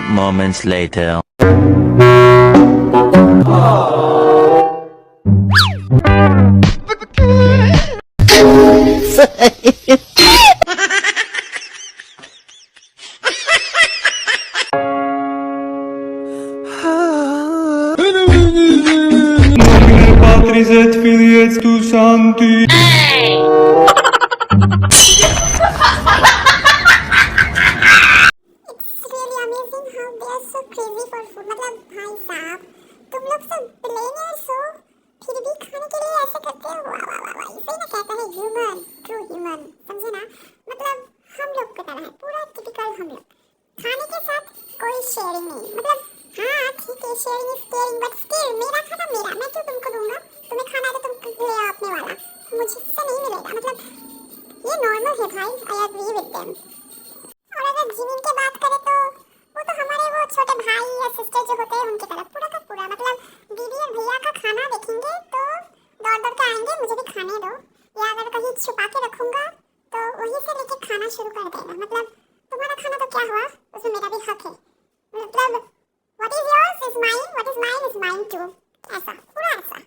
moments later. Patris et Filii et Spiritus Sancti. It's really amazing how they are so crazy for food. मतलब भाई साहब तुम लोग सब बिलियनियर्स हो फिर भी खाने के लिए ऐसे करते हो। वाह वाह वाह वाह, इसे ना कहते हैं ह्यूमन, ट्रू ह्यूमन, समझे ना। मतलब हम लोग की तरह है, पूरा टिपिकल हम लोग। खाने के साथ कोई शेयरिंग नहीं। मतलब हाँ ठीक है, sharing is caring, but still मेरा खाना मेरा, मैं क्यों तुमको दूंगा? तुम्हें खाना है तो तुम ले आओ अपने वाला, मुझसे नहीं मिलेगा। मतलब ये नॉर्मल है भाई, आई एग्री विद देम। और अगर जिमिन की बात करें तो वो तो हमारे वो छोटे भाई या सिस्टर जो होते हैं उनकी तरह पूरा का पूरा। मतलब दीदी और भैया का खाना देखेंगे तो दौड़ दौड़ के आएंगे, मुझे भी खाने दो। या अगर कहीं छुपा के रखूंगा तो वहीं से लेके खाना शुरू कर देगा। मतलब तुम्हारा खाना तो क्या हुआ, उसमें मेरा भी हक है। मतलब what is yours is mine, what is mine too, ऐसा पूरा ऐसा।